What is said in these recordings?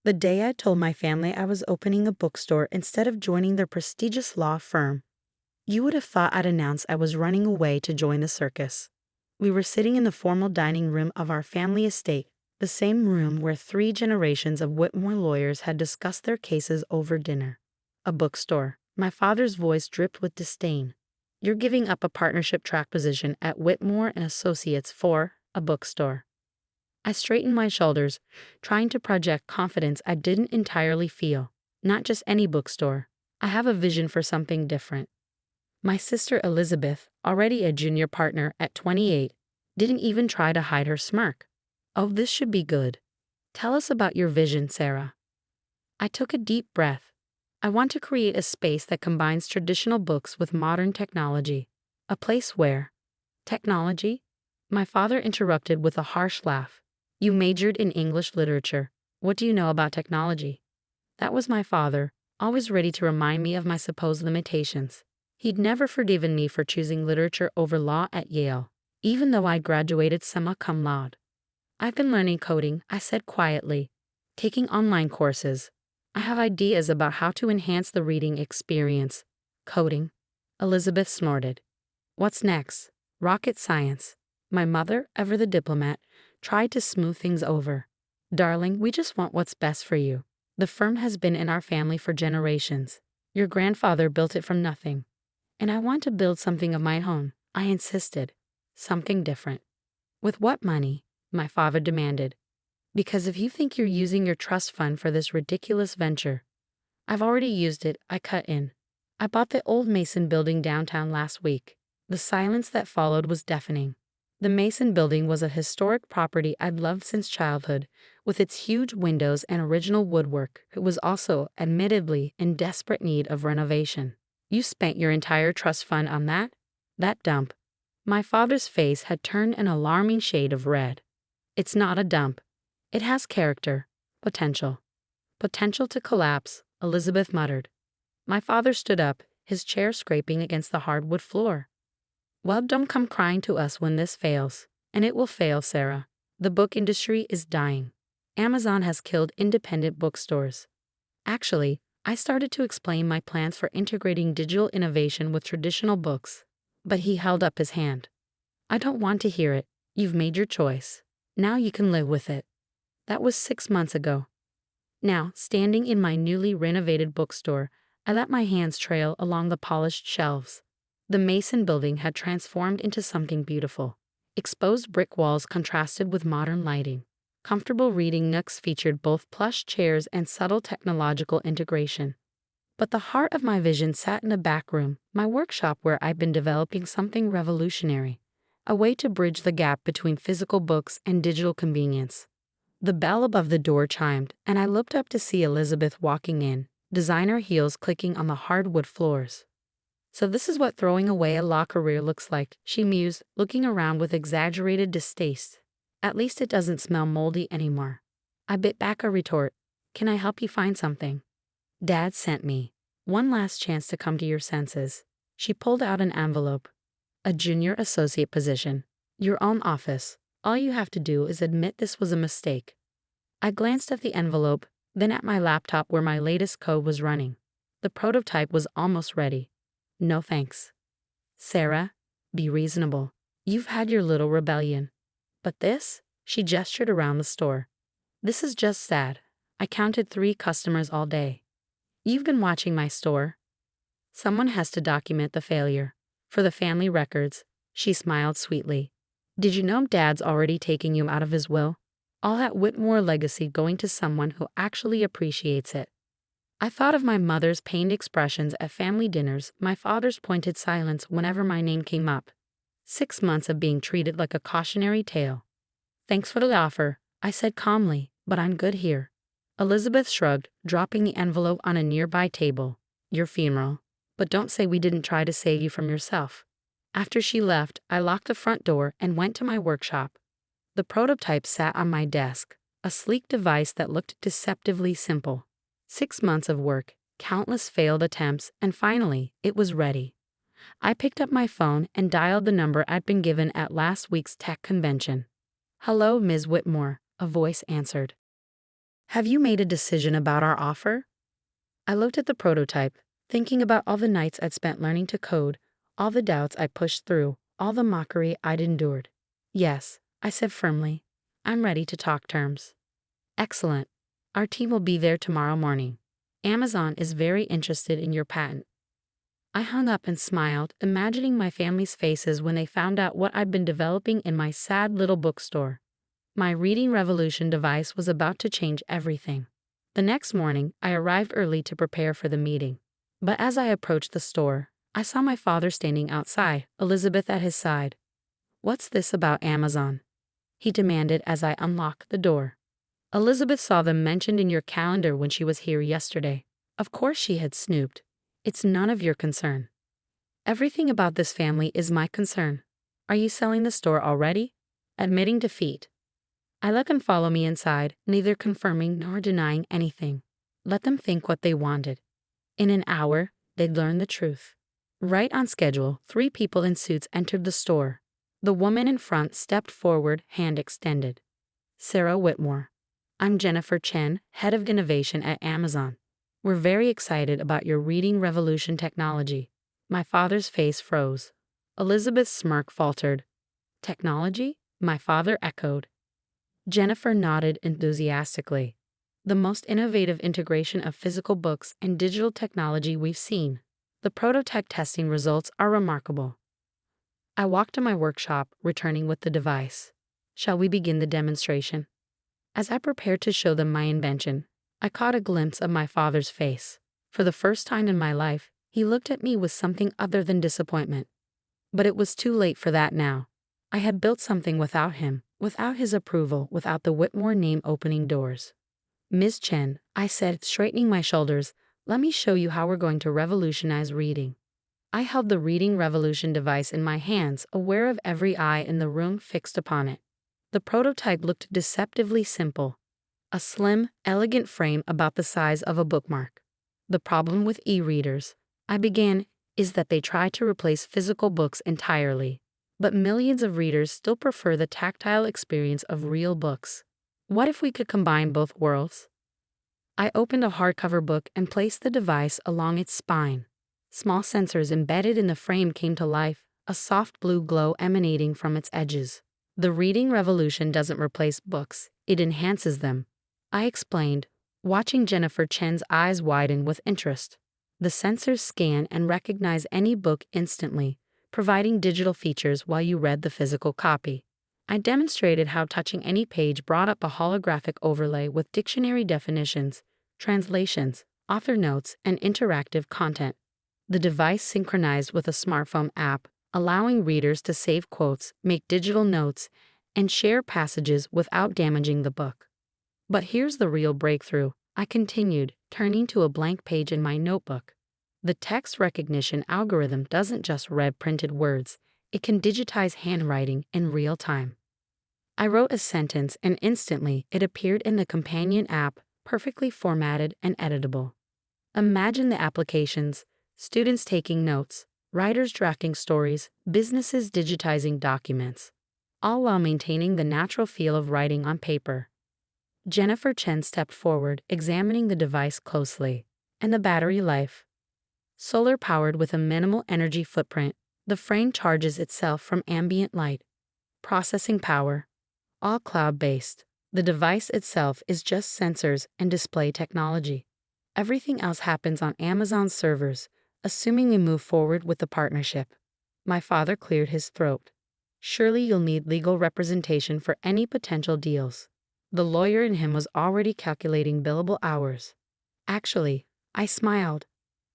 The day I told my family I was opening a bookstore instead of joining their prestigious law firm, you would have thought I'd announced I was running away to join the circus. We were sitting in the formal dining room of our family estate, the same room where 3 generations of Whitmore lawyers had discussed their cases over dinner. A bookstore. My father's voice dripped with disdain. You're giving up a partnership track position at Whitmore and Associates for a bookstore. I straightened my shoulders, trying to project confidence I didn't entirely feel. Not just any bookstore. I have a vision for something different. My sister Elizabeth, already a junior partner at 28, didn't even try to hide her smirk. Oh, this should be good. Tell us about your vision, Sarah. I took a deep breath. I want to create a space that combines traditional books with modern technology. A place where technology? My father interrupted with a harsh laugh. You majored in English literature. What do you know about technology? That was my father, always ready to remind me of my supposed limitations. He'd never forgiven me for choosing literature over law at Yale, even though I graduated summa cum laude. I've been learning coding, I said quietly, taking online courses. I have ideas about how to enhance the reading experience. Coding? Elizabeth snorted. What's next? Rocket science. My mother, ever the diplomat, tried to smooth things over. Darling, we just want what's best for you. The firm has been in our family for generations. Your grandfather built it from nothing. And I want to build something of my own, I insisted. Something different. With what money? My father demanded. Because if you think you're using your trust fund for this ridiculous venture, I've already used it, I cut in. I bought the old Mason building downtown last week. The silence that followed was deafening. The Mason building was a historic property I'd loved since childhood, with its huge windows and original woodwork. It was also, admittedly, in desperate need of renovation. You spent your entire trust fund on that? That dump. My father's face had turned an alarming shade of red. It's not a dump. It has character. Potential. Potential to collapse, Elizabeth muttered. My father stood up, his chair scraping against the hardwood floor. Well, don't come crying to us when this fails. And it will fail, Sarah. The book industry is dying. Amazon has killed independent bookstores. Actually, I started to explain my plans for integrating digital innovation with traditional books. But he held up his hand. I don't want to hear it. You've made your choice. Now you can live with it. That was 6 months ago. Now, standing in my newly renovated bookstore, I let my hands trail along the polished shelves. The Mason building had transformed into something beautiful. Exposed brick walls contrasted with modern lighting. Comfortable reading nooks featured both plush chairs and subtle technological integration. But the heart of my vision sat in a back room, my workshop where I'd been developing something revolutionary. A way to bridge the gap between physical books and digital convenience. The bell above the door chimed, and I looked up to see Elizabeth walking in, designer heels clicking on the hardwood floors. So this is what throwing away a law career looks like, she mused, looking around with exaggerated distaste. At least it doesn't smell moldy anymore. I bit back a retort. Can I help you find something? Dad sent me. One last chance to come to your senses. She pulled out an envelope. A junior associate position. Your own office. All you have to do is admit this was a mistake. I glanced at the envelope, then at my laptop where my latest code was running. The prototype was almost ready. No thanks. Sarah, be reasonable. You've had your little rebellion. But this? She gestured around the store. This is just sad. I counted 3 customers all day. You've been watching my store. Someone has to document the failure. For the family records, she smiled sweetly. Did you know Dad's already taking you out of his will? All that Whitmore legacy going to someone who actually appreciates it. I thought of my mother's pained expressions at family dinners, my father's pointed silence whenever my name came up. 6 months of being treated like a cautionary tale. Thanks for the offer, I said calmly, but I'm good here. Elizabeth shrugged, dropping the envelope on a nearby table. Your funeral. But don't say we didn't try to save you from yourself. After she left, I locked the front door and went to my workshop. The prototype sat on my desk, a sleek device that looked deceptively simple. 6 months of work, countless failed attempts, and finally, it was ready. I picked up my phone and dialed the number I'd been given at last week's tech convention. Hello, Ms. Whitmore, a voice answered. Have you made a decision about our offer? I looked at the prototype, thinking about all the nights I'd spent learning to code, all the doubts I pushed through, all the mockery I'd endured. Yes, I said firmly. I'm ready to talk terms. Excellent. Our team will be there tomorrow morning. Amazon is very interested in your patent. I hung up and smiled, imagining my family's faces when they found out what I'd been developing in my sad little bookstore. My reading revolution device was about to change everything. The next morning, I arrived early to prepare for the meeting. But as I approached the store, I saw my father standing outside, Elizabeth at his side. "What's this about Amazon?" he demanded as I unlocked the door. "Elizabeth saw them mentioned in your calendar when she was here yesterday." Of course she had snooped. "It's none of your concern." "Everything about this family is my concern. Are you selling the store already?" Admitting defeat, I let them follow me inside, neither confirming nor denying anything. Let them think what they wanted. In an hour, they'd learn the truth. Right on schedule, 3 people in suits entered the store. The woman in front stepped forward, hand extended. "Sarah Whitmore. I'm Jennifer Chen, Head of Innovation at Amazon. We're very excited about your reading revolution technology." My father's face froze. Elizabeth's smirk faltered. "Technology?" my father echoed. Jennifer nodded enthusiastically. "The most innovative integration of physical books and digital technology we've seen. The prototype testing results are remarkable." I walked to my workshop, returning with the device. "Shall we begin the demonstration?" As I prepared to show them my invention, I caught a glimpse of my father's face. For the first time in my life, he looked at me with something other than disappointment. But it was too late for that now. I had built something without him, without his approval, without the Whitmore name opening doors. "Ms. Chen," I said, straightening my shoulders, "let me show you how we're going to revolutionize reading." I held the Reading Revolution device in my hands, aware of every eye in the room fixed upon it. The prototype looked deceptively simple. A slim, elegant frame about the size of a bookmark. "The problem with e-readers," I began, "is that they try to replace physical books entirely. But millions of readers still prefer the tactile experience of real books. What if we could combine both worlds?" I opened a hardcover book and placed the device along its spine. Small sensors embedded in the frame came to life, a soft blue glow emanating from its edges. "The reading revolution doesn't replace books, it enhances them," I explained, watching Jennifer Chen's eyes widen with interest. "The sensors scan and recognize any book instantly, providing digital features while you read the physical copy." I demonstrated how touching any page brought up a holographic overlay with dictionary definitions, translations, author notes, and interactive content. The device synchronized with a smartphone app, allowing readers to save quotes, make digital notes, and share passages without damaging the book. "But here's the real breakthrough," I continued, turning to a blank page in my notebook. "The text recognition algorithm doesn't just read printed words, it can digitize handwriting in real time." I wrote a sentence and instantly it appeared in the companion app, perfectly formatted and editable. Imagine the applications: students taking notes, writers drafting stories, businesses digitizing documents, all while maintaining the natural feel of writing on paper. Jennifer Chen stepped forward, examining the device closely. "And the battery life?" "Solar-powered with a minimal energy footprint, the frame charges itself from ambient light. Processing power, all cloud-based. The device itself is just sensors and display technology. Everything else happens on Amazon's servers, assuming we move forward with the partnership." My father cleared his throat. "Surely you'll need legal representation for any potential deals." The lawyer in him was already calculating billable hours. "Actually," I smiled,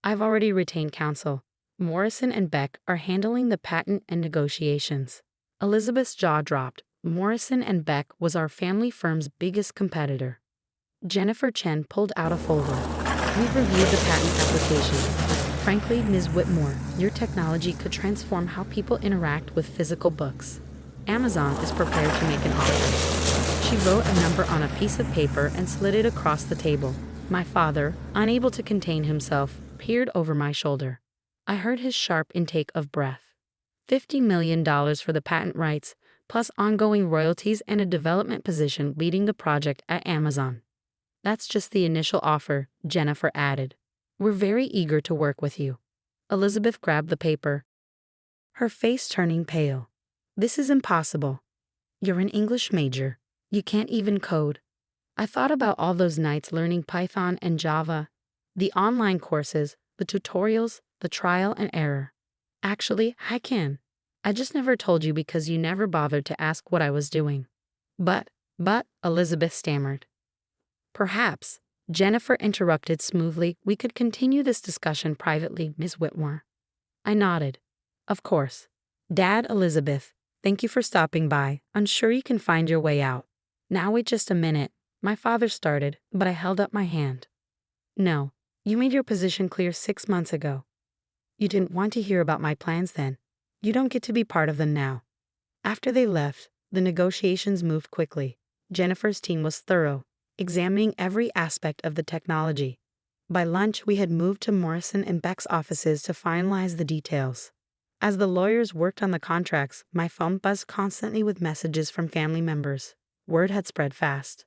"I've already retained counsel. Morrison and Beck are handling the patent and negotiations." Elizabeth's jaw dropped. Morrison and Beck was our family firm's biggest competitor. Jennifer Chen pulled out a folder. "We've reviewed the patent applications. Frankly, Ms. Whitmore, your technology could transform how people interact with physical books. Amazon is prepared to make an offer." She wrote a number on a piece of paper and slid it across the table. My father, unable to contain himself, peered over my shoulder. I heard his sharp intake of breath. $50 million for the patent rights, plus ongoing royalties and a development position leading the project at Amazon. That's just the initial offer, Jennifer added. We're very eager to work with you. Elizabeth grabbed the paper, her face turning pale. This is impossible. You're an English major. You can't even code. I thought about all those nights learning Python and Java, the online courses, the tutorials, the trial and error. Actually, I can. I just never told you because you never bothered to ask what I was doing. But, Elizabeth stammered. Perhaps, Jennifer interrupted smoothly, we could continue this discussion privately, Miss Whitmore. I nodded. Of course. Dad, Elizabeth, thank you for stopping by. I'm sure you can find your way out. Now wait just a minute. My father started, but I held up my hand. No, you made your position clear 6 months ago. You didn't want to hear about my plans then. You don't get to be part of them now. After they left, the negotiations moved quickly. Jennifer's team was thorough, examining every aspect of the technology. By lunch, we had moved to Morrison and Beck's offices to finalize the details. As the lawyers worked on the contracts, my phone buzzed constantly with messages from family members. Word had spread fast.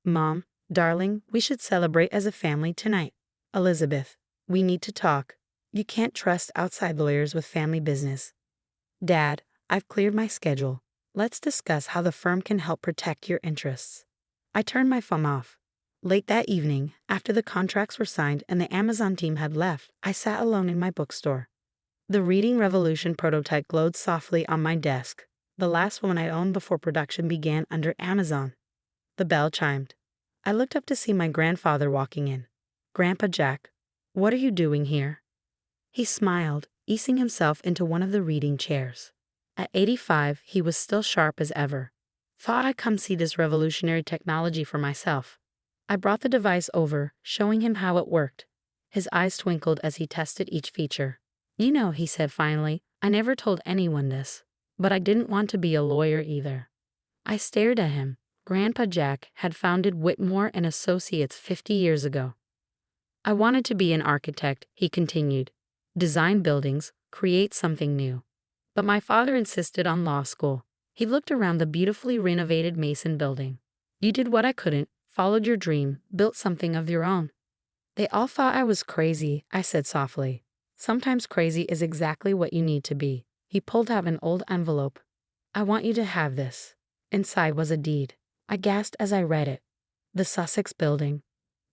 Mom, darling, we should celebrate as a family tonight. Elizabeth, we need to talk. You can't trust outside lawyers with family business. Dad, I've cleared my schedule. Let's discuss how the firm can help protect your interests. I turned my phone off. Late that evening, after the contracts were signed and the Amazon team had left, I sat alone in my bookstore. The Reading Revolution prototype glowed softly on my desk, the last one I owned before production began under Amazon. The bell chimed. I looked up to see my grandfather walking in. Grandpa Jack, what are you doing here? He smiled, easing himself into one of the reading chairs. At 85, he was still sharp as ever. Thought I'd come see this revolutionary technology for myself. I brought the device over, showing him how it worked. His eyes twinkled as he tested each feature. You know, he said finally, I never told anyone this, but I didn't want to be a lawyer either. I stared at him. Grandpa Jack had founded Whitmore and Associates 50 years ago. I wanted to be an architect, he continued. Design buildings, create something new. But my father insisted on law school. He looked around the beautifully renovated Mason building. You did what I couldn't, followed your dream, built something of your own. They all thought I was crazy, I said softly. Sometimes crazy is exactly what you need to be. He pulled out an old envelope. I want you to have this. Inside was a deed. I gasped as I read it. The Sussex Building.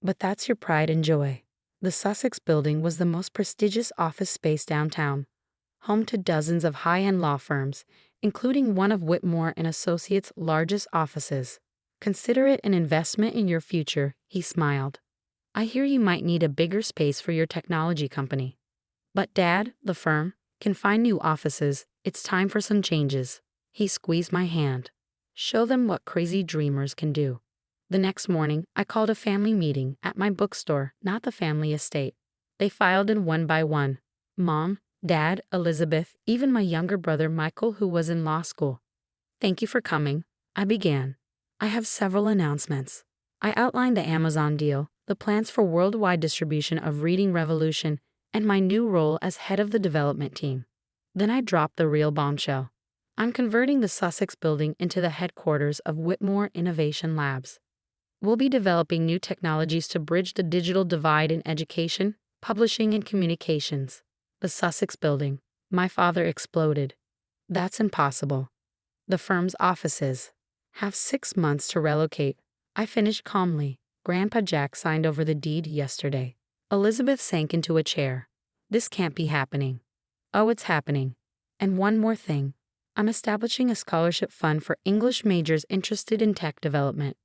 But that's your pride and joy. The Sussex Building was the most prestigious office space downtown, home to dozens of high-end law firms, including one of Whitmore and Associates' largest offices. Consider it an investment in your future, he smiled. I hear you might need a bigger space for your technology company. But Dad, the firm, can find new offices. It's time for some changes. He squeezed my hand. Show them what crazy dreamers can do. The next morning, I called a family meeting at my bookstore, not the family estate. They filed in one by one. Mom, Dad, Elizabeth, even my younger brother Michael, who was in law school. Thank you for coming, I began. I have several announcements. I outlined the Amazon deal, the plans for worldwide distribution of Reading Revolution, and my new role as head of the development team. Then I dropped the real bombshell. I'm converting the Sussex Building into the headquarters of Whitmore Innovation Labs. We'll be developing new technologies to bridge the digital divide in education, publishing, and communications. The Sussex Building. My father exploded. That's impossible. The firm's offices have 6 months to relocate. I finished calmly. Grandpa Jack signed over the deed yesterday. Elizabeth sank into a chair. This can't be happening. Oh, it's happening. And one more thing. I'm establishing a scholarship fund for English majors interested in tech development.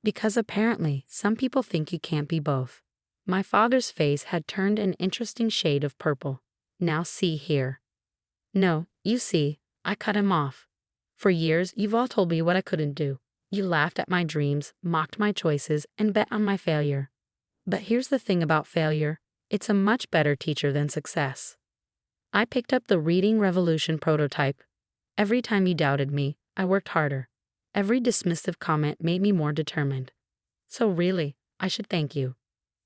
Because apparently, some people think you can't be both. My father's face had turned an interesting shade of purple. Now see here. No, you see, I cut him off. For years, you've all told me what I couldn't do. You laughed at my dreams, mocked my choices, and bet on my failure. But here's the thing about failure. It's a much better teacher than success. I picked up the Reading Revolution prototype. Every time you doubted me, I worked harder. Every dismissive comment made me more determined. So really, I should thank you.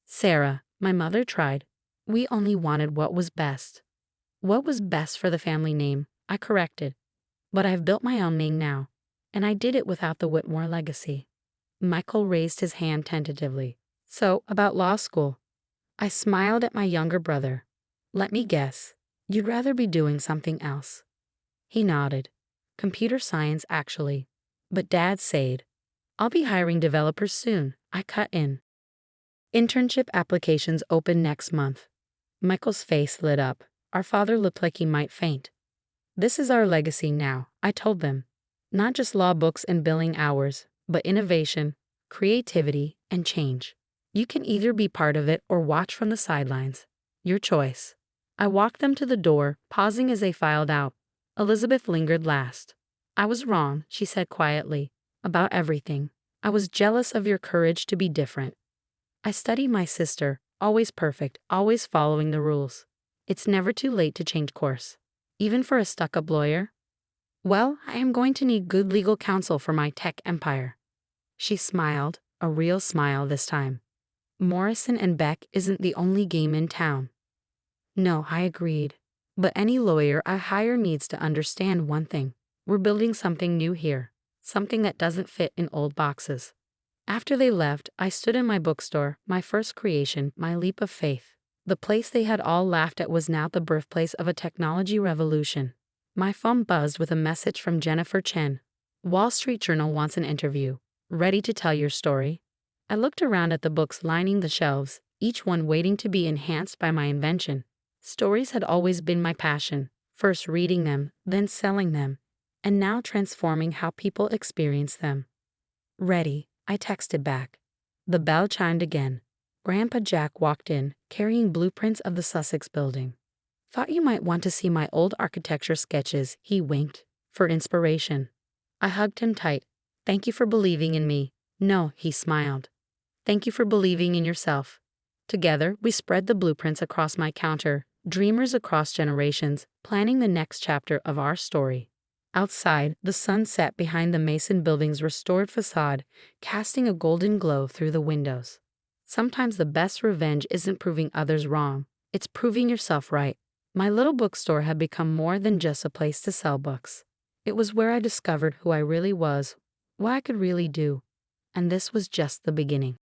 Sarah, my mother tried. We only wanted what was best. What was best for the family name, I corrected. But I've built my own name now, and I did it without the Whitmore legacy. Michael raised his hand tentatively. So, about law school. I smiled at my younger brother. Let me guess. You'd rather be doing something else. He nodded. Computer science, actually. But Dad said, I'll be hiring developers soon. I cut in. Internship applications open next month. Michael's face lit up. Our father looked like he might faint. This is our legacy now, I told them. Not just law books and billing hours, but innovation, creativity, and change. You can either be part of it or watch from the sidelines. Your choice. I walked them to the door, pausing as they filed out. Elizabeth lingered last. I was wrong, she said quietly, about everything. I was jealous of your courage to be different. I studied my sister, always perfect, always following the rules. It's never too late to change course. Even for a stuck-up lawyer? Well, I am going to need good legal counsel for my tech empire. She smiled, a real smile this time. Morrison and Beck isn't the only game in town. No, I agreed. But any lawyer I hire needs to understand one thing. We're building something new here. Something that doesn't fit in old boxes. After they left, I stood in my bookstore, my first creation, my leap of faith. The place they had all laughed at was now the birthplace of a technology revolution. My phone buzzed with a message from Jennifer Chen. Wall Street Journal wants an interview. Ready to tell your story? I looked around at the books lining the shelves, each one waiting to be enhanced by my invention. Stories had always been my passion, first reading them, then selling them, and now transforming how people experience them. Ready, I texted back. The bell chimed again. Grandpa Jack walked in, carrying blueprints of the Sussex building. Thought you might want to see my old architecture sketches, he winked, for inspiration. I hugged him tight. Thank you for believing in me. No, he smiled. Thank you for believing in yourself. Together, we spread the blueprints across my counter, dreamers across generations, planning the next chapter of our story. Outside, the sun set behind the Mason building's restored facade, casting a golden glow through the windows. Sometimes the best revenge isn't proving others wrong, it's proving yourself right. My little bookstore had become more than just a place to sell books. It was where I discovered who I really was, what I could really do. And this was just the beginning.